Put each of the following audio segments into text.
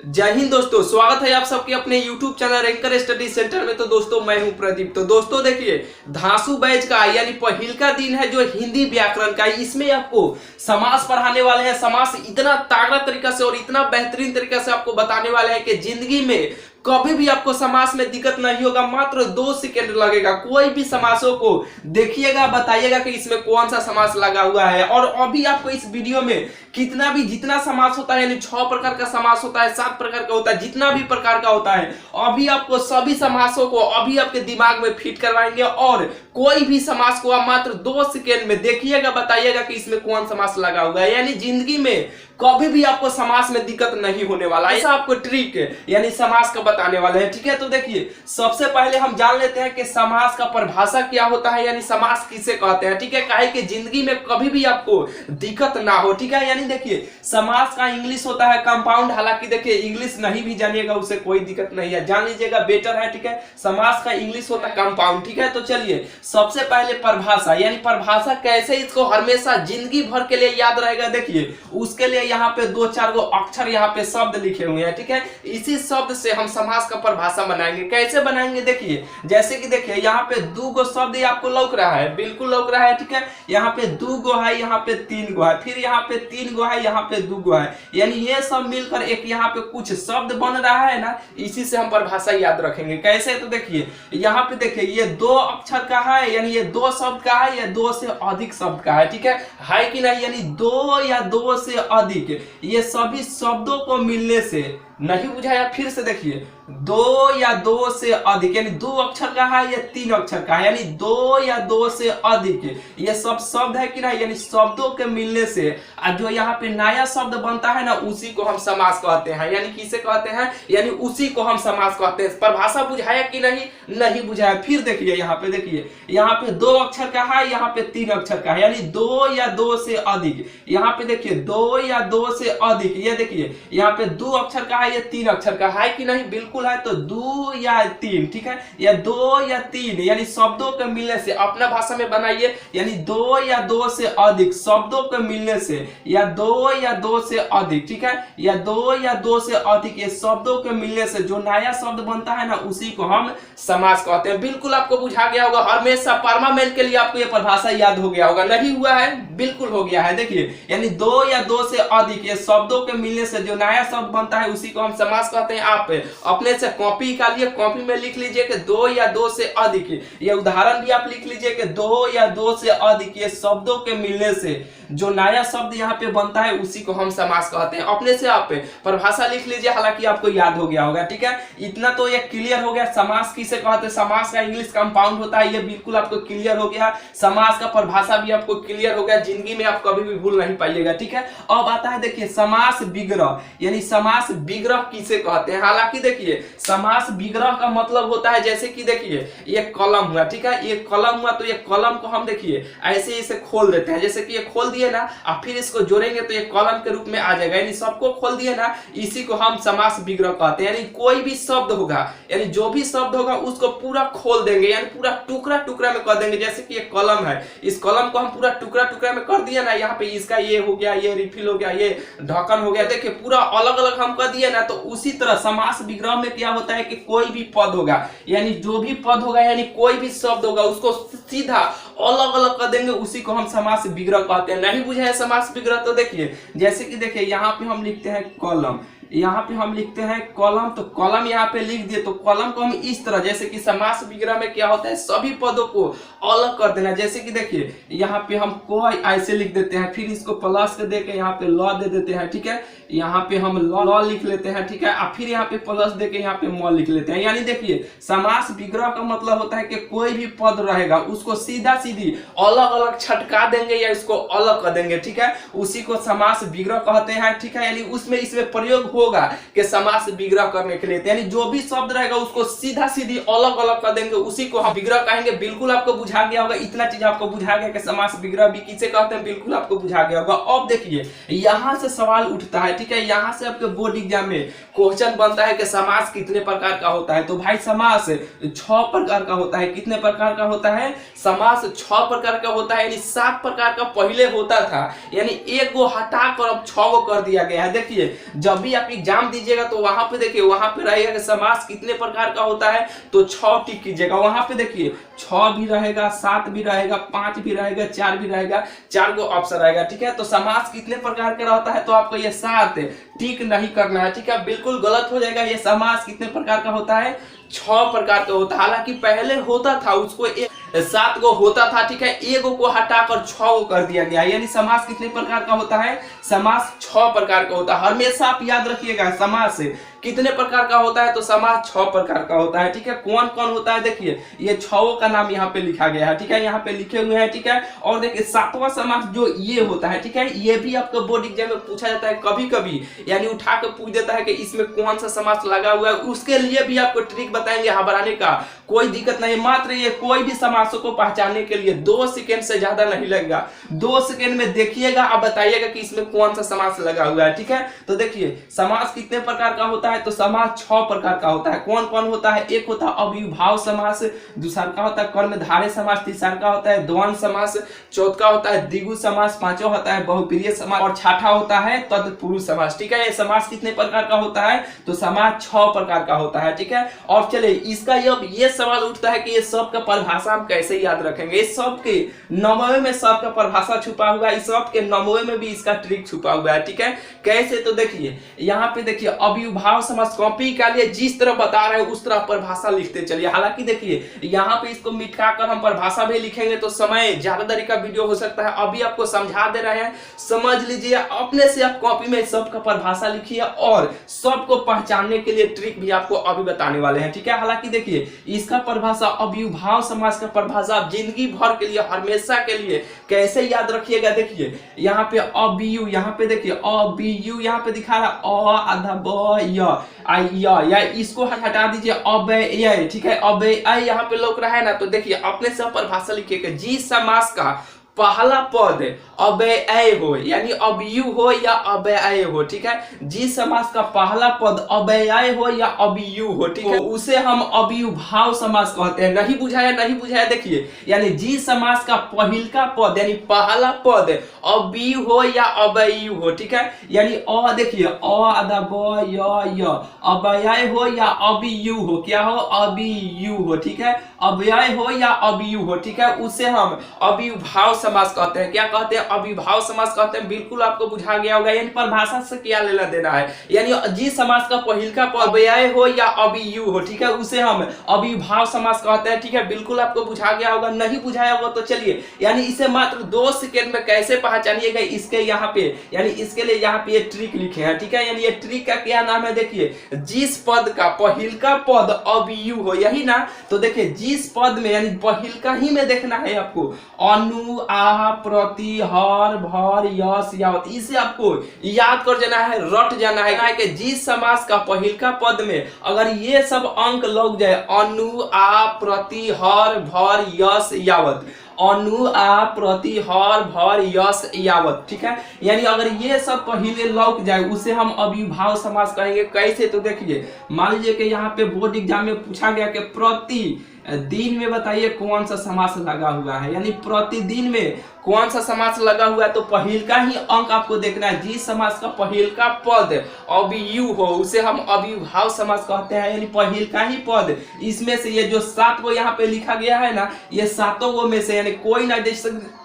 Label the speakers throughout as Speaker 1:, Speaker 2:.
Speaker 1: जय हिंद दोस्तों, स्वागत है आप सबके अपने YouTube channel anchor study centre में। तो दोस्तों मैं हूं प्रदीप। तो दोस्तों देखिए, धांसू बैच का यानी पहिलका दिन है जो हिंदी व्याकरण का, इसमें आपको समास पढ़ाने वाले हैं। समास इतना तगड़ा तरीका से और इतना बेहतरीन तरीका से आपको बताने वाले हैं कि जिंदगी में कभी भी आपको समास में दिक्कत नहीं होगा। मात्र 2 सेकंड लगेगा। कोई भी समासों को देखिएगा, बताइएगा कि इसमें कौन सा समास लगा हुआ है। और अभी आपको इस वीडियो में जितना समास होता है, यानी 6 प्रकार का समास होता है, 7 प्रकार का होता है, जितना भी प्रकार का होता है, अभी आपको सभी समासों को अभी आपके दिमाग में फिट करवाएंगे। और कोई भी समास को आप मात्र 2 सेकंड में देखिएगा, बताइएगा कि इसमें कौन समास लगा हुआ है। यानी जिंदगी में कभी भी आपको समास में दिक्कत नहीं होने वाला। ऐसा आपको ट्रिक यानी समास का बताने वाले हैं। ठीक है, तो देखिए सबसे पहले हम जान लेते हैं कि समास का परिभाषा क्या होता है, यानी समास किसे कहते हैं। ठीक है, काहे कि जिंदगी में कभी भी आपको दिक्कत ना हो। ठीक है, यानी देखिए समास का इंग्लिश होता है कंपाउंड। हालांकि देखिए इंग्लिश नहीं भी जानिएगा उससे कोई दिक्कत नहीं है, जान लीजिएगा बेटर है। ठीक है, समास का इंग्लिश होता है कंपाउंड। ठीक है, तो चलिए सबसे पहले परिभाषा, यानी परिभाषा कैसे इसको हमेशा जिंदगी भर के लिए याद रहेगा। देखिए उसके लिए यहाँ पे 2-4 गो अक्षर यहाँ पे शब्द लिखे हुए हैं। ठीक है, इसी शब्द से हम समास का परिभाषा बनाएंगे। कैसे बनाएंगे देखिए, जैसे कि देखिए यहाँ पे 2 गो शब्द आपको लौक रहा है, बिल्कुल लौक रहा है। ठीक है, यहाँ पे 2 गो है, यहाँ पे 3 गो है, फिर यहाँ पे 3 गो है, यहाँ पे 2 गो है, यानी ये सब मिलकर एक यहाँ पे कुछ शब्द बन रहा है ना, इसी से हम परिभाषा याद रखेंगे। कैसे, तो देखिए यहाँ पे देखिए ये 2 अक्षर का है, यानी ये 2 शब्द का है, या 2 से अधिक शब्द का है। ठीक है कि नहीं, यानी 2 या 2 से अधिक, ये सभी शब्दों को मिलने से, नहीं बुझाया, फिर से देखिए 2 या 2 से अधिक, यानी 2 अक्षर का है या 3 अक्षर का है, यानी 2 या 2 से अधिक, ये सब शब्द है कि नहीं, यानी शब्दों के मिलने से जो यहाँ पे नया शब्द बनता है ना, उसी को हम समास कहते हैं। यानी किसे कहते हैं, यानी उसी को हम समास कहते हैं। परिभाषा बुझाया कि नहीं, नहीं बुझाया। फिर देखिए यहाँ पे, देखिए यहाँ पे 2 अक्षर का है, यहाँ पे 3 अक्षर का है, यानी 2 या 2 से अधिक। यहाँ पे देखिए 2 या 2 से अधिक, ये देखिए यहाँ पे 2 अक्षर का है, ये 3 अक्षर का है कि नहीं, बिल्कुल है। तो 2 या 3, ठीक है, या 2 या 3, यानी शब्दों के मिलने से, अपना भाषा में बनाइए, यानी 2 या 2 से अधिक शब्दों के मिलने से, या 2 या 2 से अधिक, ठीक है, या 2 या 2 से अधिक ये शब्दों के मिलने से जो नया शब्द बनता है ना, उसी को हम समास कहते हैं। बिल्कुल आपको बुझा गया होगा, हमेशा परमानेंट के लिए आपको ये परिभाषा याद हो गया होगा। नहीं हुआ है, बिल्कुल हो गया है। देखिए यानी 2 या 2 से अधिक ये शब्दों के मिलने से जो नया शब्द बनता है, उसी को हम समास कहते हैं। आप अपने से कॉपी निकालिए, कॉपी में लिख लीजिए कि 2 या 2 से अधिक, ये उदाहरण भी आप लिख लीजिए कि 2 या 2 से अधिक ये शब्दों के मिलने से जो नया शब्द यहाँ पे बनता है, उसी को हम समास कहते हैं। अपने से आप परिभाषा लिख लीजिए, हालांकि आपको याद हो गया होगा। ठीक है, इतना तो ये क्लियर हो गया समास किसे कहते हैं। समास का इंग्लिश कंपाउंड होता है, ये बिल्कुल आपको क्लियर हो गया। समास का परिभाषा भी आपको क्लियर हो गया, जिंदगी में आप कभी भी भूल नहीं पाइएगा। ठीक है, अब आता है देखिए समास विग्रह, यानी समास विग्रह किसे कहते हैं। हालांकि देखिए समास विग्रह का मतलब होता है, जैसे कि देखिए ये कलम हुआ, ठीक है, ये कलम हुआ, तो ये कलम को हम देखिए ऐसे इसे खोल देते हैं, जैसे कि ये खोल दिए ना, और फिर इसको जोड़ेंगे तो ये कलम के रूप में आ जाएगा, यानी सबको खोल दिए ना, इसी को हम समास विग्रह कहते हैं। यानी कोई भी शब्द होगा, यानी जो भी शब्द होगा उसको पूरा खोल देंगे, यानी पूरा टुकड़ा टुकड़ा में कर देंगे। जैसे कि ये कलम है, इस कलम को हम पूरा टुकड़ा टुकड़ा में कर दिया ना, यहाँ पे इसका ये हो गया, ये रिफिल हो गया, ये ढक्कन हो गया, देखिए पूरा अलग अलग हम कर दिए ना। तो उसी तरह समास विग्रह में क्या होता है कि कोई भी पद होगा, यानी जो भी पद होगा, यानी कोई भी शब्द होगा, उसको सीधा अलग अलग कर देंगे, उसी को हम समास विग्रह कहते हैं। नहीं बुझे है समास विग्रह, तो देखिए जैसे कि देखिए यहाँ पे हम लिखते हैं कलम, यहाँ पे हम लिखते हैं कलम, तो कलम यहाँ पे लिख दिए, तो कलम को हम इस तरह, जैसे कि समास विग्रह में क्या होता है, सभी पदों को अलग कर देना। जैसे कि देखिए यहाँ पे हम को ऐसे लिख देते हैं, फिर इसको प्लस के देके यहाँ पे ल दे देते हैं। ठीक है, यहाँ पे हम ल लिख लेते हैं, ठीक है, और फिर यहाँ पे प्लस देके यहाँ पे म लिख लेते हैं। यानी देखिए समास विग्रह का मतलब होता है कि कोई भी पद रहेगा, उसको सीधा सीधी अलग अलग छटका देंगे या इसको अलग कर देंगे। ठीक है, उसी को समास विग्रह कहते हैं। ठीक है, यानी उसमें इसमें प्रयोग होगा कि समास विग्रह करने के लिए, यानी जो भी शब्द रहेगा उसको सीधा सीधी अलग अलग कर देंगे, उसी को हम विग्रह कहेंगे। बिल्कुल आपको बुझा गया होगा, इतना चीज आपको बुझा गया कि समास विग्रह भी किसे कहते हैं, बिल्कुल आपको बुझा गया होगा। अब देखिए यहां से सवाल उठता है, ठीक है। यहाँ से आपके बोर्ड एग्जाम में क्वेश्चन बनता है कि समास कितने प्रकार का होता है। तो भाई समास 6 प्रकार का होता है। कितने प्रकार का होता है? समास 6 प्रकार का होता है, यानी 7 प्रकार का पहले होता था, यानी एक को हटाकर अब 6 को कर दिया गया है। देखिए जब भी आप एग्जाम दीजिएगा तो वहां पे देखिए, वहां पे रहेगा कि समास कितने प्रकार का होता है, तो 6 टिक कीजिएगा। वहां पे देखिए 6 भी रहेगा, 7 भी रहेगा, 5 भी रहेगा, 4 भी रहेगा, 4 को ऑप्शन रहेगा, ठीक है। तो समास कितने प्रकार का होता है, तो आपको ये 7 टिक नहीं करना है, ठीक है, बिल्कुल गलत हो जाएगा। ये समास कितने प्रकार का होता है? 6 प्रकार का होता है। हालांकि पहले होता था उसको 7 को होता था, ठीक है, 1 को हटाकर 6 को कर दिया गया, यानी समास कितने प्रकार का होता है? समास 6 प्रकार का होता है। हमेशा आप याद रखिएगा समास कितने प्रकार का होता है, तो समास 6 प्रकार का होता है, ठीक है। कौन कौन होता है देखिए, ये 6 का नाम यहाँ पे लिखा गया है, ठीक है, यहाँ पे लिखे हुए हैं, ठीक है। और देखिए 7वां समास जो ये होता है, ठीक है, ये भी आपको बोर्ड एग्जाम में पूछा जाता है कभी कभी, यानी उठा के पूछ देता है कि इसमें कौन सा समास लगा हुआ है। उसके लिए भी आपको ट्रिक बताएंगे घबराने का कोई दिक्कत नहीं। मात्र ये कोई भी समासों को पहचानने के लिए 2 सेकेंड से ज्यादा नहीं लगेगा। 2 सेकेंड में देखिएगा, आप बताइएगा कि इसमें कौन सा समास लगा हुआ है, ठीक है। तो देखिए समास कितने प्रकार का होता है, तो समास 6 प्रकार का होता है। कौन कौन होता है? एक होता है अविभाव समास, दूसरा का होता है कर्मधारय समास, तीसरा का होता है द्वंद्व समास, चौथा होता है द्विगु समास, पांचवा होता है बहुप्रिय समास और छठा होता है तत्पुरुष समास, ठीक है। ये समास कितने प्रकार का होता है, तो समास 6 प्रकार का होता है, ठीक है। और चलिए इसका ये सवाल उठता है कि ये सब का परिभाषा हम कैसे याद रखेंगे। इस सब के 9वें में सब का परिभाषा छुपा हुआ है, इस सब के 9वें में भी इसका ट्रिक छुपा हुआ है, ठीक है। कैसे? तो देखिए यहाँ पे देखिए अविभाव समास कॉपी के लिए जिस तरह बता रहे हैं उस तरह परिभाषा लिखते चलिए। हालांकि देखिए यहाँ पे इसको मिटाकर हम परिभाषा भी लिखेंगे तो समय ज्यादा देरी का वीडियो हो सकता है। अभी आपको समझा दे रहे हैं, समझ लीजिए, अपने से आप कॉपी में सब का परिभाषा लिखिए और सबको पहचानने के लिए ट्रिक भी आपको अभी बताने वाले हैं, ठीक है। हालांकि देखिए इसका परिभाषा अविभाव समास का परिभाषा आप जिंदगी भर के लिए हमेशा के लिए कैसे याद रखिएगा। देखिए यहाँ पे अबियु, यहाँ पे देखिए अबियु यहाँ पे दिखा रहा अ आधा ब या इसको हटा दीजिए अबय, ठीक है, अबय यहाँ पे लोग रहा है ना। तो देखिए अपने से परिभाषा लिखिएगा, जी समास का पहला पद अव्यय हो, यानी अबियु हो या अव्यय हो, ठीक है। जी समास का पहला पद अव्यय हो या अबियु हो, ठीक है, उसे हम अविभाव समास कहते हैं। नहीं बुझाया देखिए, यानी जी समास का पहिलका पद यानी पहला पद अबियु हो या अव्यय हो, ठीक है, यानी अ देखिए अ आधा ब य अव्यय हो या अबियु हो, क्या हो? अबियु हो, ठीक है, अव्यय हो या अबियु हो, ठीक है, उसे हम अविभाव समास कहते हैं। क्या कहते हैं? अविभाव समास कहते हैं। बिल्कुल आपको बुझा गया होगा, यानी परिभाषा से क्या लेना देना है, यानी जी समास का पहिलका पद अव्यय हो या अबियु हो, ठीक है, उसे हम अविभाव समास कहते हैं, ठीक है। बिल्कुल आपको बुझा गया होगा, नहीं बुझाया होगा तो चलिए, यानी इसे मात्र 2 सेकेंड में कैसे पहचानिएगा इसके यहाँ पे, यानी इसके लिए यहाँ पे ये ट्रिक लिखे हैं, ठीक है। यानी ये ट्रिक का क्या नाम है? देखिए जिस पद का पहिलका पद अबियु हो, यही ना, तो देखिए जिस पद में यानी पहिलका ही में देखना है आपको, अनु आह प्रति हर भर यस यावत, इसे आपको याद कर जाना है, रट जाना है कि जी समास का पहिलका पद में अगर ये सब अंक लग जाए, अनु आ प्रति हर भर यस यावत, अनु आ प्रति हर भर यस यावत, ठीक है, यानी अगर ये सब पहले लग जाए उसे हम अविभाव समास कहेंगे। कैसे? तो देखिए मान लीजिए कि यहाँ पे बोर्ड एग्जाम में पूछा गया कि प्रति दिन में बताइए कौन सा समास लगा हुआ है, यानी प्रतिदिन में कौन सा समास लगा हुआ है, तो पहिलका ही अंक आपको देखना है। जी समास का पहिलका पद अबियु हो उसे हम अविभाव समास कहते हैं, यानी पहिलका ही पद, इसमें से ये जो 7 को यहाँ पे लिखा गया है ना, ये 7 गो में से यानी कोई ना देख सकते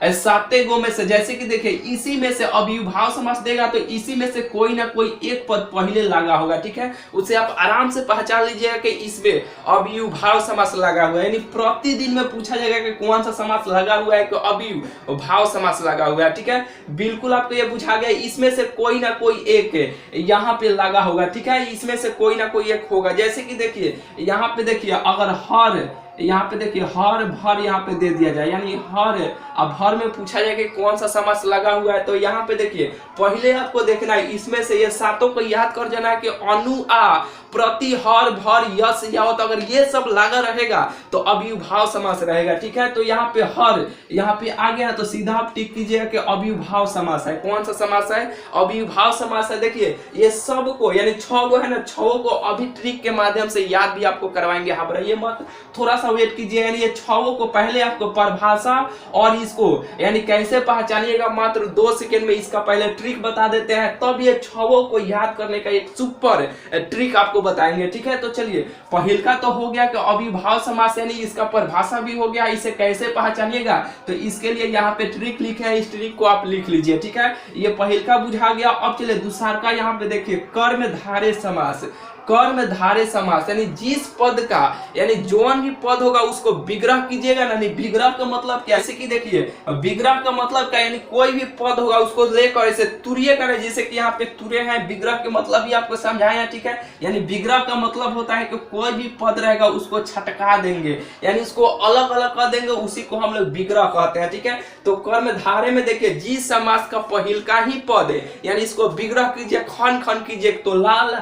Speaker 1: 7 गो में से, जैसे कि देखिए इसी में से अविभाव समास देगा तो इसी में से कोई ना कोई एक पद पहले लगा होगा, ठीक है, उसे आप आराम से पहचान लीजिएगा कि इसमें अविभाव समास लगा हुआ है। यानी प्रतिदिन में पूछा जाएगा कि कौन सा समास लगा हुआ है, कि अविभाव समास लगा हुआ है, ठीक है। बिल्कुल आपको ये बुझा गया, इसमें से कोई ना कोई एक यहाँ पे लगा होगा, ठीक है, इसमें से कोई ना कोई एक होगा। जैसे कि देखिए यहाँ पे देखिए अगर हर यहाँ पे देखिए हर भर यहाँ पे दे दिया जाए, यानी हर। अब हर में पूछा जाए कि कौन सा समास लगा हुआ है, तो यहाँ पे देखिए पहले आपको देखना है इसमें से ये सातों को याद कर जाना है कि अनु आ, प्रति, हर, भर, यश, यावत, अगर ये सब लगा रहेगा तो अव्ययभाव समास रहेगा। ठीक है, तो यहाँ पे हर यहाँ पे आ गया तो सीधा आप टिक कीजिएगा कि अव्ययभाव समास है। कौन सा समास है? अव्ययभाव समास है। देखिए ये सब को यानी 6 गो है ना, 6 को अभी ट्रिक के माध्यम से याद भी आपको करवाएंगे, घबराइए मत, थोड़ा सा वेट कीजिए। यानी ये 6 को पहले आपको परिभाषा और इसको यानी कैसे पहचानिएगा, मात्र 2 सेकंड में इसका पहले ट्रिक बता देते हैं, तब ये 6 को याद करने का एक सुपर ट्रिक आपको बताएंगे। ठीक है, तो चलिए पहिल का तो हो गया कि अव्ययभाव समास यानी इसका परिभाषा भी हो गया, इसे कैसे पहचानिएगा तो इसके लिए यहाँ पे ट्रिक लिखे हैं, इस ट्रिक को आप लिख लीजिए। ठीक है, ये पहिल का बुझा गया। अब चलिए दूसरा का यहाँ पे देखिए कर्मधारय समास। कर्मधारय समास यानी जिस पद का यानी जोन भी पद होगा उसको विग्रह कीजिएगा ना। नहीं, विग्रह का मतलब क्या? जैसे कि देखिए विग्रह का मतलब क्या, यानी कोई भी पद होगा उसको लेकर ऐसे तुरिए करें, जैसे कि यहाँ पे तुरे हैं, विग्रह के मतलब भी आपको समझाया। ठीक है, यानी विग्रह का मतलब होता है कि कोई भी पद रहेगा उसको छटका देंगे, यानी उसको अलग अलग कर देंगे, उसी को हम लोग विग्रह कहते हैं। ठीक है, तो कर्मधारय में देखिए जिस समास का पहिल का ही पद है यानी इसको विग्रह कीजिए, खंड खंड कीजिए। तो लाल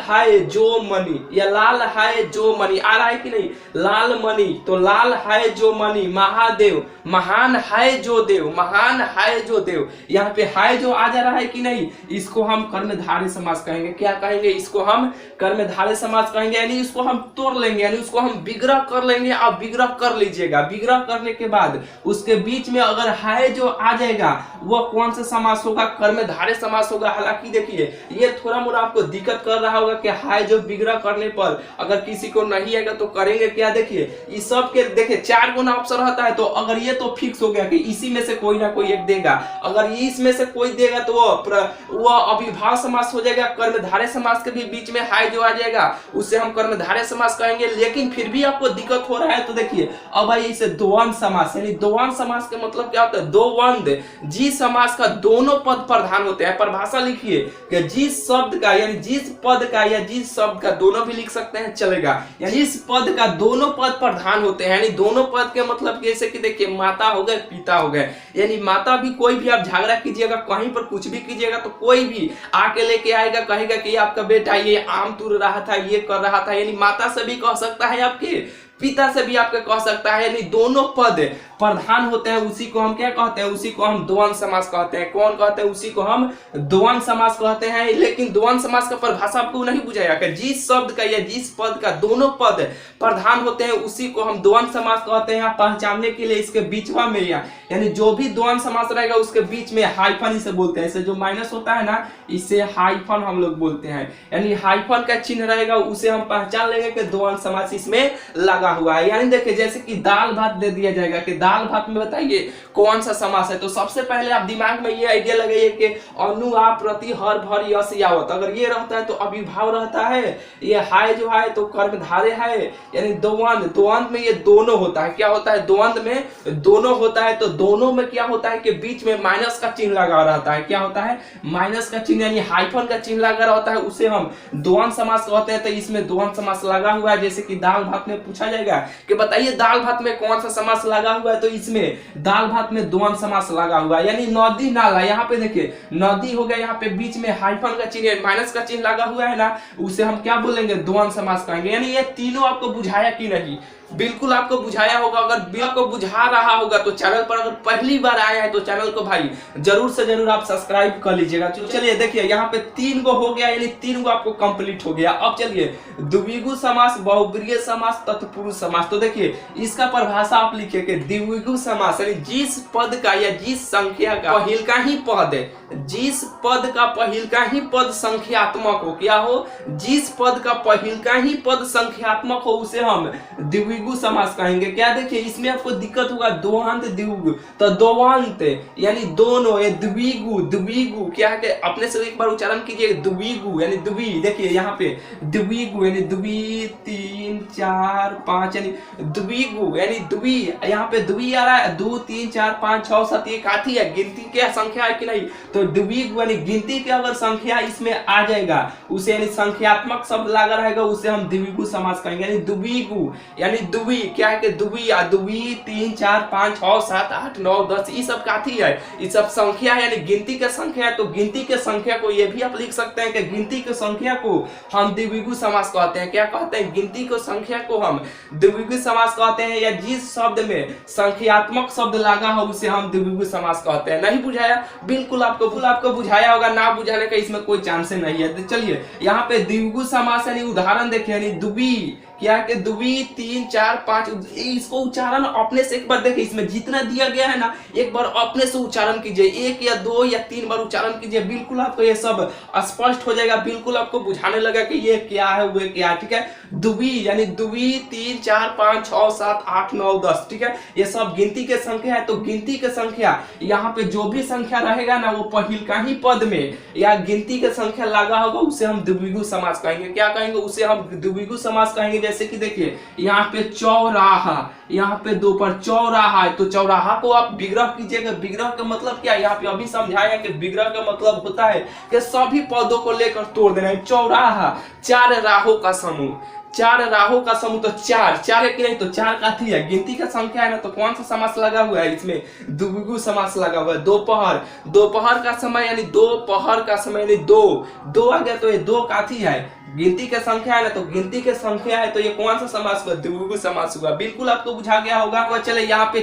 Speaker 1: है जो मणि, या लाल है जो मणि आ रहा है कि नहीं, लाल मणि, तो लाल है जो मणि, महादेव, महान है जो देव, महान है जो देव, यहाँ पे है जो आ जा रहा है कि नहीं, इसको हम कर्मधारय समास कहेंगे। क्या कहेंगे? इसको हम कर्मधारय समास कहेंगे, यानी इसको हम तोड़ लेंगे, यानी उसको हम विग्रह कर लेंगे। आप विग्रह कर लीजिएगा, विग्रह करने के बाद उसके बीच में अगर है जो आ जाएगा वो कौन सा समास होगा? कर्मधारय समास होगा। हालांकि देखिए ये थोड़ा मोड़ा आपको दिक्कत कर रहा होगा कि हाय जो विग्रह करने पर अगर किसी को नहीं आएगा तो करेंगे क्या। देखिए इस सब के देखिए 4 गुना ऑप्शन रहता है, तो अगर ये तो फिक्स हो गया कि इसी में से कोई ना कोई एक देगा, अगर इसमें से कोई देगा तो वो अव्ययभाव समास हो जाएगा। कर्मधारय समास के भी बीच में हाय जो आ जाएगा उससे हम कर्मधारय समास कहेंगे। लेकिन फिर भी आपको दिक्कत हो रहा है तो देखिए अब आइए इसे द्वंद्व समास, यानी द्वंद्व समास के मतलब क्या होता है? द्वंद्व, जिस समास का दोनों पद प्रधान होते हैं। परिभाषा लिखिए कि जिस शब्द का यानी जिस पद का या जिस शब्द का, दोनों भी लिख सकते हैं चलेगा, यानी जिस पद का दोनों पद प्रधान होते हैं, यानी दोनों पद के मतलब जैसे कि देखिए माता हो गए, पिता हो गए, यानी माता भी कोई भी आप झगड़ा कीजिएगा, कहीं पर कुछ भी कीजिएगा तो कोई भी आके लेके आएगा, कहेगा कि आपका बेटा ये आम तोड़ रहा था, ये कर रहा था, यानी माता से भी कह सकता है, आपके पिता से भी आपके कह सकता है, यानी दोनों पद प्रधान होते हैं, उसी को हम क्या कहते हैं? उसी को हम द्वंद्व समास कहते हैं। कौन कहते हैं? उसी को हम द्वंद्व समास कहते हैं। लेकिन द्वंद्व समास का परिभाषा आपको नहीं बुझाया कि जिस शब्द का या जिस पद का दोनों पद प्रधान होते हैं उसी को हम द्वंद्व समास कहते हैं। पहचानने के लिए इसके बीचवा में यानी जो भी द्वंद्व समास रहेगा उसके बीच में हाइफन इसे बोलते हैं, इसे जो माइनस होता है ना इसे हाइफन हम लोग बोलते हैं, यानी हाइफन का चिन्ह रहेगा उसे हम पहचान लेंगे कि द्वंद्व समास इसमें लगा हुआ है। यानी देखिए जैसे कि दाल भात दे दिया जाएगा कि दाल भात में बताइए कौन सा समास है, तो सबसे पहले आप दिमाग में ये आइडिया लगाइए कि अनु, आ, प्रति, हर, भर, यश, यावत, अगर ये रहता है तो अव्ययभाव रहता है, ये हाय जो है तो कर्मधारय है, यानी द्वंद्व, द्वंद्व में ये दोनों होता है। क्या होता है? द्वंद्व में दोनों होता है, तो दोनों में क्या होता है कि बीच में माइनस का चिन्ह लगा रहता है। क्या होता है? माइनस का चिन्ह, यानी हाइफन का चिन्ह लगा रहता है, उसे हम द्वंद्व समास कहते हैं। तो इसमें द्वंद्व समास लगा हुआ है, जैसे कि दाल भात में पूछा जाएगा कि बताइए दाल भात में कौन सा समास लगा हुआ है, तो इसमें दाल भात में द्वंद्व समास लगा हुआ है। यानी नदी नाला, यहाँ पे देखिए नदी हो गया, यहाँ पे बीच में हाइफन का चिन्ह माइनस का चिन्ह लगा हुआ है ना, उसे हम क्या बोलेंगे? द्वंद्व समास कहेंगे। यानी ये तीनों आपको बुझाया कि नहीं? बिल्कुल आपको बुझाया होगा। अगर बिल्कुल को बुझा रहा होगा तो चैनल पर अगर पहली बार आया है तो चैनल को भाई जरूर से जरूर आप सब्सक्राइब कर लीजिएगा। चलिए देखिए यहाँ पे 3 गो हो गया, यानी 3 गो आपको कंप्लीट हो गया। अब चलिए द्विगु समास, बहुब्रीहि समास, तत्पुरुष समास। तो देखिए इसका परिभाषा आप लिखिए कि द्विगु समास यानी जिस पद का या जिस संख्या का पहिल का ही पद है, जिस पद का पहिल का ही पद संख्यात्मक हो, क्या हो? जिस पद का पहिल का ही पद संख्यात्मक हो उसे हम द्विगु द्विगु समास कहेंगे। क्या देखिए इसमें आपको दिक्कत होगा, दोहंत द्विगु, तो दोवंत यानी दोनों, ये द्विगु, द्विगु क्या है कि अपने से एक बार उच्चारण कीजिए, द्विगु यानी द्वि, देखिए यहाँ पे द्विगु यानी द्वि, 3 4 5 यानी द्विगु यानी द्वि, यहाँ पे द्वि आ रहा है, 2 3 4 5 6 7 ये काथी है, गिनती के संख्या है कि नहीं, तो द्विगु यानी गिनती के अगर संख्या इसमें आ जाएगा उसे यानी संख्यात्मक शब्द लगा रहेगा उसे हम द्विगु समास कहेंगे। यानी द्विगु यानी द्वि क्या है कि द्वि, द्वि 3 4 5 6 7 8 9 10 ये सब काथी है, ये सब संख्या है यानी गिनती के संख्या है। तो गिनती के संख्या को ये भी आप लिख सकते हैं कि गिनती के संख्या को हम द्विगु समास कहते हैं। क्या कहते हैं, गिनती को संख्या को हम द्विगु समास कहते हैं, या जिस शब्द में संख्यात्मक शब्द लगा हो उसे हम द्विगु समास कहते हैं। नहीं बुझाया? बिल्कुल आपको बुझाया होगा, ना बुझाने का इसमें कोई चांस नहीं है। चलिए यहाँ पे द्विगु समास यानी उदाहरण देखिए, यानी द्वि क्या कि द्वि 3 4 5, इसको उच्चारण अपने से एक बार देखिए, इसमें जितना दिया गया है ना एक बार अपने से उच्चारण कीजिए, 1 या 2 या 3 बार उच्चारण कीजिए, बिल्कुल आपको ये सब स्पष्ट हो जाएगा, बिल्कुल आपको बुझाने लगा कि ये क्या है वो क्या है। ठीक है, द्वि यानी द्वि 3 4 5 6 7 8 9 10, ठीक है, ये सब गिनती के संख्या है। तो गिनती के संख्या यहाँ पे जो भी संख्या रहेगा ना वो पहिलका ही पद में या गिनती के संख्या लगा होगा उसे हम द्विगु समास कहेंगे। क्या कहेंगे, उसे हम द्विगु समास कहेंगे। जैसे कि देखिए यहाँ पे चौराहा, यहाँ पे 2 पर चौराहा है, तो चौराहा को आप विग्रह कीजिएगा। विग्रह का मतलब क्या है, यहाँ पे अभी समझाया कि विग्रह का मतलब होता है कि सभी पदों को लेकर तोड़ देना है। चौराहा 4 राहों का समूह, 4 राहों का समूह, तो 4 है कि नहीं, तो 4 काथी है, गिनती का संख्या है ना, तो कौन सा समास लगा हुआ है, इसमें द्विगु समास लगा हुआ है। दोपहर का समय यानी दोपहर का समय यानी 2 आ गया, तो ये 2 काथी है, गिनती के संख्या है ना, तो गिनती के संख्या है, तो ये कौन सा समास हुआ, द्विगु समास हुआ। बिल्कुल आपको बुझा गया होगा। तो चले यहाँ पे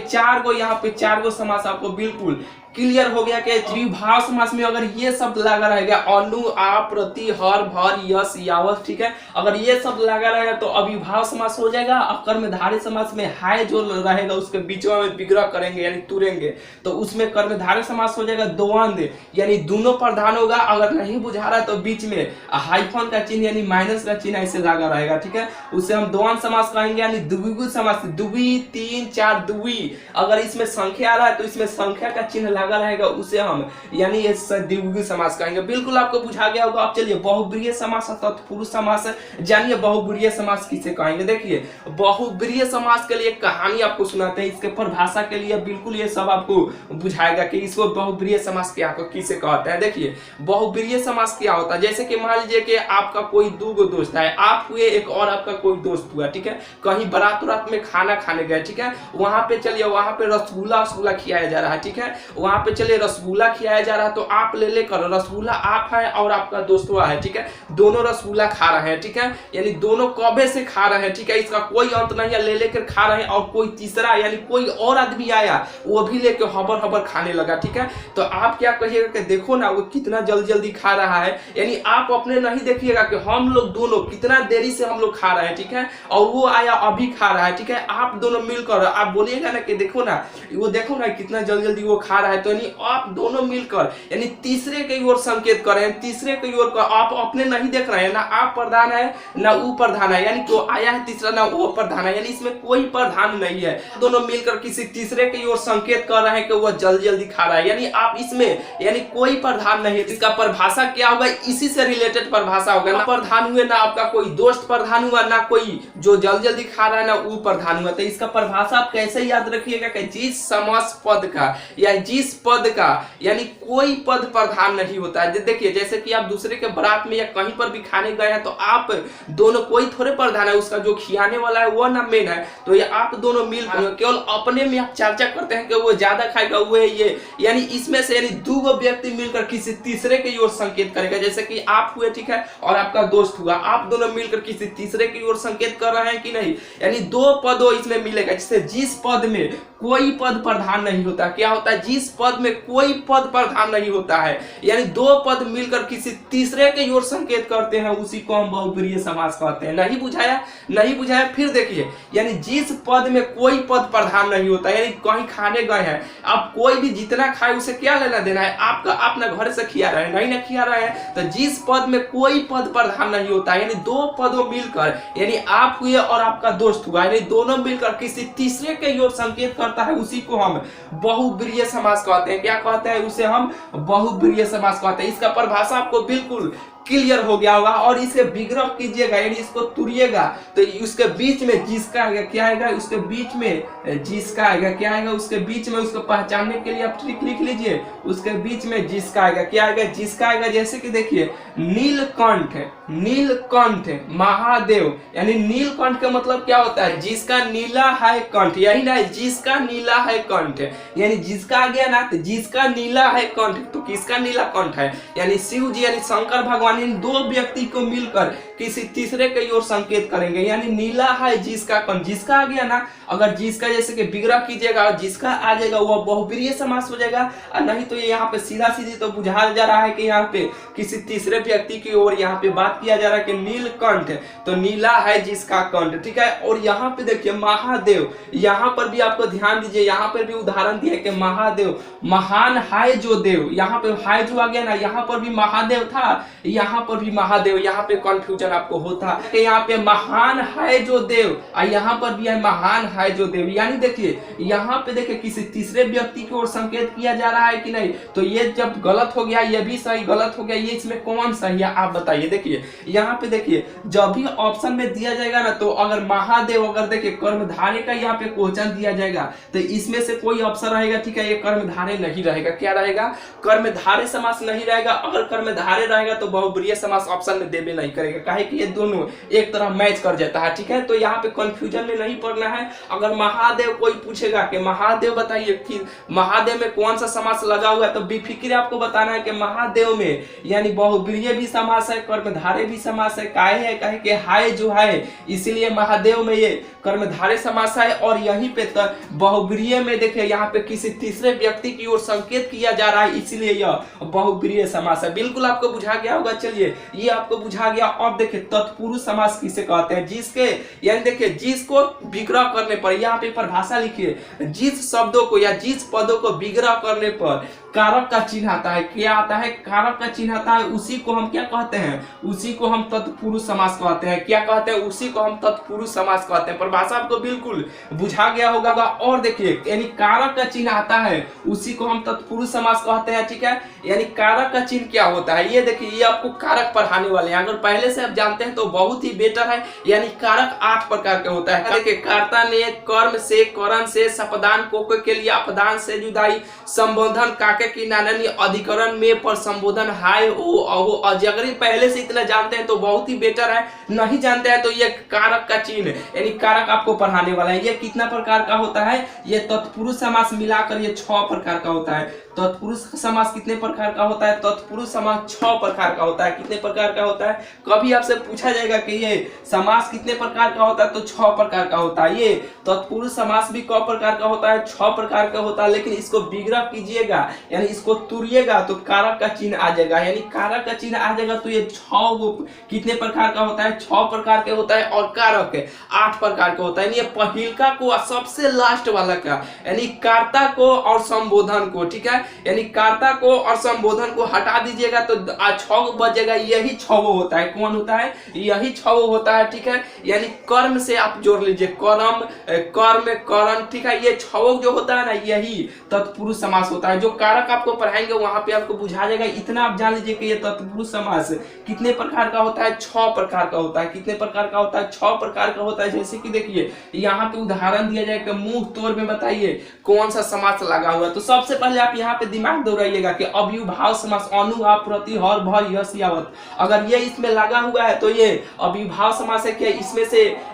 Speaker 1: 4 गो समास आपको बिल्कुल क्लियर हो गया कि द्विभाव समास में अगर ये शब्द लगा रहेगा, अनु, आ, प्रति, हर, भर, यश, यावत, ठीक है, अगर ये शब्द लगा रहेगा तो अविभाव समास हो जाएगा। कर्मधारय समास में हाय जो रहेगा उसके बीच में विग्रह करेंगे यानी तुरेंगे, तो उसमें कर्मधारय समास हो जाएगा द्वंद्व यानी दोनों प्रधान होगा। अगर नहीं बुझा रहा तो बीच में हाइफन का चिन्ह यानी माइनस का चिन्ह ऐसे लगा रहेगा, ठीक है, उसे हम द्वंद्व समास कहेंगे यानी द्विगु समास। द्वि 3 4 द्वि, अगर इसमें संख्या आ रहा है तो इसमें संख्या का चिन्ह लगा रहेगा उसे हम यानी द्विगु समास कहेंगे। बिल्कुल आपको बुझा गया होगा। अब चलिए बहुब्रीहि समास तत्पुरुष समास जानिए बहुब्रीहि समास किसे कहेंगे। देखिए बहुब्रीहि समास के लिए कहानी आपको सुनाते हैं, इसके परिभाषा के लिए बिल्कुल ये सब आपको बुझाएगा कि इसको बहुब्रीहि समास क्या किसे कहते हैं। देखिए बहुब्रीहि समास क्या होता है, जैसे कि मान लीजिए कि आपका कोई 2 दोस्त है, आप हुए एक और आपका कोई दोस्त हुआ, ठीक है, कहीं बारात में खाना खाने गए, ठीक है, वहां पे चलिए वहां पे रसगुल्ला खिलाया जा रहा है, ठीक है, वहां पे चलिए रसगुल्ला खिलाया जा रहा है, तो आप ले लेकर रसगुल्ला आप है और आपका दोस्त हुआ है, ठीक है, दोनों रसगुल्ला खा रहे हैं, ठीक है, यानी दोनों कबे से खा रहे हैं, ठीक है, इसका कोई अंत नहीं है, ले लेकर खा रहे हैं, और कोई तीसरा यानी कोई और आदमी आया वो भी लेकर हबर खाने लगा, ठीक है, तो आप क्या कहिएगा कि देखो ना वो कितना जल्दी खा रहा है, यानी आप अपने नहीं देखिएगा कि हम लोग दोनों कितना देरी से हम लोग खा रहे हैं, ठीक है, और वो आया अभी खा रहा है, ठीक है, आप दोनों मिलकर आप बोलिएगा ना कि देखो ना वो देखो ना कितना जल्दी वो खा रहा है, तो यानी आप दोनों मिलकर यानी तीसरे की ओर संकेत कर रहे हैं, तीसरे की ओर आप अपने नहीं देख रहे हैं, ना आप प्रधान है ना वो प्रधान है, यानी जो आया है तीसरा ना वो प्रधान है, यानी इसमें कोई प्रधान नहीं है, दोनों मिलकर किसी तीसरे की ओर संकेत कर रहे हैं कि वो जल्दी खा रहा है, यानी आप इसमें यानी कोई प्रधान नहीं है। इसका परिभाषा क्या होगा, इसी से रिलेटेड परिभाषा होगा, ना प्रधान हुए ना आपका कोई दोस्त प्रधान हुआ ना कोई जो जल्दी खा रहा है ना वो प्रधान हुआ। तो इसका परिभाषा आप कैसे याद रखिएगा कि जिस समास पद का या जिस पद का यानी कोई पद प्रधान नहीं होता है। देखिए जैसे कि आप दूसरे के बारात में या कहीं पर भी खाने गए हैं तो आप दोनों कोई थोड़े प्रधान है, उसका जो खिलाने वाला है वो ना मेन है, तो ये आप दोनों मिलकर केवल अपने में आप चर्चा करते हैं कि वो ज्यादा खाएगा वो है ये, यानी इसमें से यानी 2 व्यक्ति मिलकर किसी तीसरे की ओर संकेत करेगा, जैसे कि आप हुए, ठीक है, और आपका दोस्त हुआ, आप दोनों मिलकर किसी तीसरे की ओर संकेत कर रहे हैं कि नहीं, यानी 2 पदों इसमें मिलेगा, जिससे जिस पद में कोई पद प्रधान नहीं होता, क्या होता है, जिस पद में कोई पद प्रधान नहीं होता है, यानी दो पद मिलकर किसी तीसरे के ओर संकेत करते हैं, उसी को हम बहुब्रीहि समास कहते हैं। नहीं बुझाया? नहीं बुझाया? फिर देखिए, यानी जिस पद में कोई पद प्रधान नहीं होता, यानी कहीं खाने गए हैं, आप कोई भी जितना खाए उसे क्या लेना देना है, आपका अपना घर से खिया रहे हैं, नहीं ना खिया रहे हैं। तो जिस पद में कोई पद प्रधान नहीं होता, यानी दो पदों मिलकर, यानी आप हुए और आपका दोस्त हुआ, यानी दोनों मिलकर किसी तीसरे के ओर संकेत करता है, उसी को हम बहुब्रीहि समास कहते हैं। क्या कहते हैं? उसे हम बहुब्रीहि समास कहते हैं। इसका परिभाषा आपको बिल्कुल क्लियर हो गया होगा। और इसे विग्रह कीजिएगा, यानी इसको तुरिएगा, तो उसके बीच में जिसका आएगा क्या आएगा, उसके बीच में जिसका आएगा क्या आएगा, उसके बीच में उसको पहचानने के लिए आप ट्रिक लिख लीजिए, उसके बीच में जिसका आएगा क्या आएगा, जिसका आएगा। जैसे कि देखिए, नीलकंठ, नीलकंठ महादेव, यानी नीलकंठ का मतलब क्या होता है, जिसका नीला है कंठ, यही ना, जिसका नीला है कंठ, यानी जिसका आ गया ना, तो जिसका नीला है कंठ, तो किसका नीला कंठ है, यानी शिव जी, यानी शंकर भगवान, इन दो व्यक्ति को मिलकर किसी तीसरे की ओर संकेत करेंगे, यानी नीला है जिसका कंठ, जिसका आ गया ना, अगर जिसका जैसे कि विग्रह कीजिएगा और जिसका आ जाएगा वह बहुब्रीहि समास हो जाएगा। और नहीं तो ये यहाँ पे सीधा सीधी तो बुझा जा रहा है कि यहाँ पे किसी तीसरे व्यक्ति की ओर यहाँ पे बात किया जा रहा है कि नीलकंठ, तो नीला है जिसका कंठ, ठीक है। और यहाँ पे देखिए महादेव, यहाँ पर भी आपको ध्यान दीजिए, यहाँ पर भी उदाहरण दिया कि महादेव, महान है जो देव, यहाँ पे है जो आ गया ना, यहाँ पर भी महादेव था, यहाँ पर भी महादेव, यहाँ पे कंफ्यूजन आपको होता है, यहाँ पे महान है जो देव और यहाँ पर भी है महान है जो देव, यानी देखिए यहाँ पे देखिए किसी तीसरे व्यक्ति की ओर संकेत किया जा रहा है कि नहीं। तो ये जब गलत हो गया, ये भी सही, गलत हो गया, ये इसमें कौन सही है आप बताइए। देखिए यहाँ पे देखिए, जब भी ऑप्शन में दिया जाएगा ना, तो अगर महादेव, अगर देखिए कर्मधारय का यहाँ पे क्वेश्चन दिया जाएगा, तो इसमें से कोई ऑप्शन रहेगा, ठीक है, ये कर्मधारय नहीं रहेगा। क्या रहेगा? कर्मधारय समास नहीं रहेगा। अगर कर्मधारय रहेगा तो बहुब्रीहि समास ऑप्शन में देवे नहीं करेगा, काहे कि ये दोनों एक तरह मैच कर जाता है, ठीक है। तो यहाँ पे कंफ्यूजन में नहीं पड़ना है। अगर महादेव कोई पूछेगा कि महादेव बताइए कि महादेव में कौन सा समास लगा हुआ है, तो बेफिक्र आपको बताना है कि महादेव में यानी बहुब्रीहि भी समास है, कर्मधारय भी समास है। काहे है? काहे कि हाय जो है, इसीलिए महादेव में ये कर्मधारय समास है। और यहीं पे बहुब्रीहि में देखिए यहाँ पे किसी तीसरे व्यक्ति की ओर संकेत किया जा रहा है, इसीलिए यह बहुब्रीहि समास है। बिल्कुल आपको बुझा गया होगा। चलिए ये आपको बुझा गया। अब देखिए तत्पुरुष समास किसे कहते हैं, जिसके, यानी देखिए जिसको विग्रह करने पर, यहाँ पे परिभाषा लिखिए, जिस शब्दों को या जिस पदों को विग्रह करने पर कारक का चिन्ह आता है, क्या आता है, कारक का चिन्ह आता है, उसी को हम क्या कहते हैं, उसी को हम तत्पुरुष समास कहते हैं। क्या कहते हैं? उसी को हम तत्पुरुष समास कहते हैं। परिभाषा आपको बिल्कुल बुझा गया होगा। और देखिए, यानी कारक का चिन्ह आता है, उसी को हम तत्पुरुष समास कहते हैं, ठीक है। यानी कारक का चिन्ह क्या होता है, ये देखिए, ये आपको कारक पढ़ाने वाले हैं, अगर पहले से आप जानते हैं तो बहुत ही बेटर है। यानी कारक 8 प्रकार के होता है। देखिए, कर्ता ने, कर्म से, करण से, सपदान कोको के लिए, अपदान से जुदाई, संबोधन काके की नाननी, अधिकरण में, पर संबोधन हाय ओ अहो। अगर पहले से इतना जानते हैं तो बहुत ही बेटर है, नहीं जानते हैं तो ये कारक का चिन्ह यानी कारक आपको पढ़ाने वाला है। ये कितना प्रकार का होता है, ये तत्पुरुष समास मिलाकर ये 6 प्रकार का होता है। तत्पुरुष समास कितने प्रकार का होता है, तत्पुरुष समास 6 प्रकार का होता है। कितने प्रकार का होता है, कभी आपसे पूछा जाएगा कि ये समास कितने प्रकार का होता है, तो 6 प्रकार का होता है। ये तत्पुरुष समास भी क प्रकार का होता है, 6 प्रकार का होता है। लेकिन इसको विग्रह कीजिएगा, यानी इसको तुरिएगा तो कारक का चिन्ह आ जाएगा, यानी कारक का चिन्ह आ जाएगा। तो ये 6 कितने प्रकार का होता है, 6 प्रकार के होता है। और कारक 8 प्रकार का होता है। ये पहिलका को सबसे लास्ट वाला का, यानी कर्ता को और संबोधन को, ठीक है, यानी कर्ता को और संबोधन को हटा दीजिएगा तो 6 बचेगा। यही 6 होता है। कौन होता है, यही 6 होता है, ठीक है। यानी कर्म से आप जोड़ लीजिए, कर्म, कर्म, करण, ठीक है। ये 6 जो होता है ना, यही तत्पुरुष समास होता है। जो कारक आपको पढ़ाएंगे वहां पे आपको बुझा जाएगा। इतना आप जान लीजिए कि ये तत्पुरुष समास कितने प्रकार का होता है, 6 प्रकार का होता है। कितने प्रकार का होता है, 6 प्रकार का होता है। जैसे कि देखिए यहाँ पे उदाहरण दिया जाए कि मुंह तोड़ में बताइए कौन सा समास लगा हुआ है। तो सबसे पहले आप यहाँ पे दिमाग दौड़ाइएगा कि अव्युभाव समास, अनु, आप, प्रति, हर, भर, यश, यावत, अगर ये इसमें लगा हुआ है तो ये अव्युभाव समास है। क्या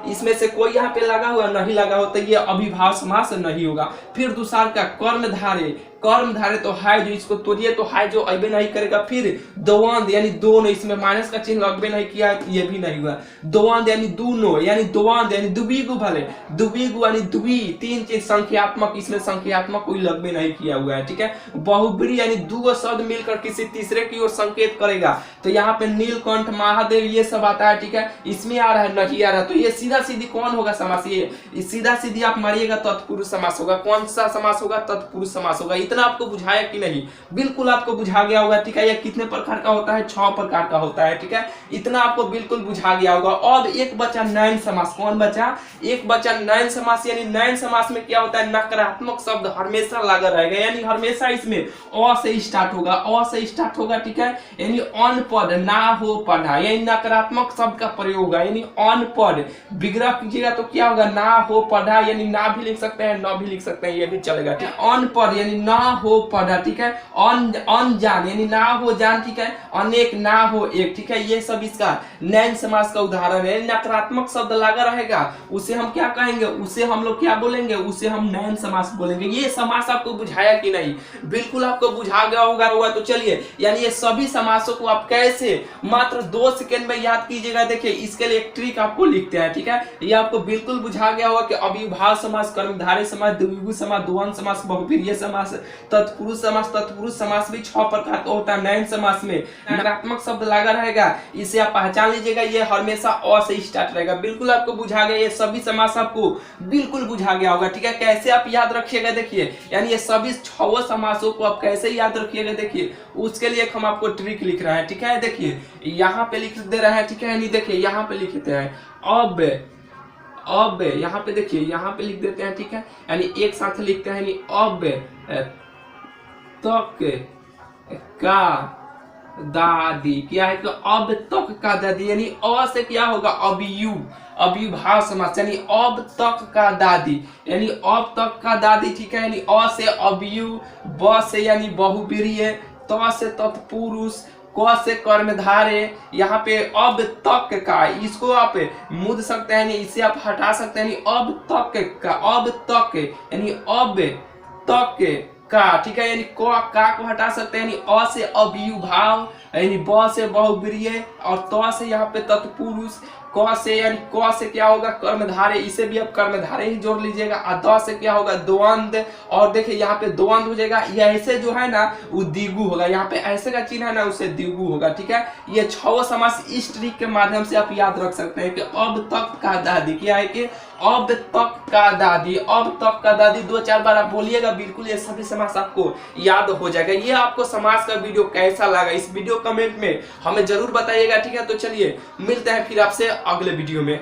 Speaker 1: इसमें से कोई यहाँ पे लगा हुआ नहीं लगा हो तो ये अव्युभाव समास नहीं होगा। फिर दूसरा का कर्मधारय, कर्मधारय तो है जो, इसको तोड़िए तो है जो अबे नहीं करेगा। फिर दोवंद यानी दोनों, इसमें माइनस का चिन्ह लगबे नहीं किया, ये भी नहीं हुआ। दोवंद यानी दोनों, यानी दोवंद यानी दुबिगु भले, दुबिगु यानी दुबी, तीन चीज संख्यात्मक, इसमें संख्यात्मक कोई लगबे नहीं किया हुआ है, ठीक है। बहुब्री यानी दो शब्द मिलकर किसी तीसरे की ओर संकेत करेगा, तो यहाँ पे नीलकंठ, महादेव ये सब आता है, ठीक है। इसमें आ रहा है नहीं आ रहा, तो ये सीधा सीधी कौन होगा समास, ये सीधा सीधी आप मारिएगा तत्पुरुष समास होगा। कौन सा समास होगा, तत्पुरुष समास होगा। इतना आपको बुझाया कि नहीं, बिल्कुल आपको बुझा गया होगा, ठीक है। ये कितने प्रकार का होता है, 6 प्रकार का होता है, ठीक है। इतना आपको बिल्कुल बुझा गया होगा। अब एक बचा नयन समास, कौन बचा, एक बचा नयन समास। यानी नयन समास में क्या होता है, नकारात्मक शब्द हमेशा लगा रहेगा, यानी हमेशा इसमें अ से स्टार्ट होगा, अ से स्टार्ट होगा, ठीक है। यानी अनपढ़, ना हो पढ़ा, यानी नकारात्मक शब्द का प्रयोग होगा, यानी अनपढ़। विग्रह कीजिएगा तो क्या होगा, ना हो पढ़ा, यानी ना भी लिख सकते हैं, न भी लिख सकते हैं, ये भी चलेगा, ठीक है। अनपढ़ यानी ना हो पढ़ा, ठीक है। अनजान यानी ना हो जान, ठीक है। अनेक ना हो एक, ठीक है। ये सब इसका नयन समास का उदाहरण है। नकारात्मक शब्द लगा रहेगा उसे हम क्या कहेंगे, उसे हम लोग क्या बोलेंगे, उसे हम नयन समास बोलेंगे। ये समास आपको बुझाया कि नहीं, बिल्कुल आपको बुझा गया होगा। तो चलिए, यानी ये सभी समासों को आप कैसे मात्र 2 सेकंड में याद कीजिएगा। देखिए, इसके लिए एक ट्रिक आपको लिखते हैं, ठीक है। ये आपको बिल्कुल बुझा गया होगा कि अव्ययभाव समास, कर्मधारय समास, द्विगु समास, द्वंद्व समास, बहुब्रीहि समास, तत्पुरुष समास। तत्पुरुष समास भी 6 प्रकार का होता है। नयन समास में नकारात्मक शब्द लगा रहेगा, इसे आप पहचान लीजिएगा, ये हमेशा अ से स्टार्ट रहेगा। बिल्कुल आपको बुझा गया, ये सभी समास आपको बिल्कुल बुझा गया होगा, ठीक है। कैसे आप याद रखिएगा, देखिए, यानी ये सभी 6 समासों को आप कैसे याद रखिएगा, देखिए, उसके लिए हम आपको ट्रिक लिख रहे हैं, ठीक है। देखिए, यहाँ पे लिख दे रहे हैं, ठीक है। यानी देखिए, यहाँ पे लिखते हैं अब यहाँ पे देखिए, यहाँ पे लिख देते हैं, ठीक है। यानी एक साथ लिखते हैं, यानी अब तक का दादी, क्या है कि अब तक का दादी, यानी अ से क्या होगा, अव्ययभाव समास, यानी अब तक का दादी, यानी अब तक का दादी, ठीक है। यानी अ से अव्यय, ब से यानी बहुब्रीहि, त से तत्पुरुष, क से कर्मधारय। यहाँ पे अब तक का, इसको आप मुद सकते हैं, इसे आप हटा सकते हैं। अब तक का, अब तक यानी अब तक का, ठीक है। यानी का को हटा सकते हैं, यानी अ से अव्ययभाव, यानी ब से बहुब्रीहि, और त से यहाँ पे तत्पुरुष, क से यानी क से क्या होगा, कर्मधारय, इसे भी आप कर्मधारय ही जोड़ लीजिएगा। और द से क्या होगा, द्वंद्व, और देखिए यहाँ पे द्वंद्व हो जाएगा। ये ऐसे जो है ना वो द्विगु होगा, यहाँ पे ऐसे का चिन्ह है ना, उसे द्विगु होगा, ठीक है। ये 6 समास इस ट्रिक के माध्यम से आप याद रख सकते हैं कि अब तक का दादी, क्या है कि अब तक का दादी, अब तक का दादी 2-4 बार आप बोलिएगा, बिल्कुल ये सभी समास आपको याद हो जाएगा। ये आपको समास का वीडियो कैसा लगा, इस वीडियो कमेंट में हमें जरूर बताइएगा, ठीक है। तो चलिए, मिलते हैं फिर आपसे अगले वीडियो में।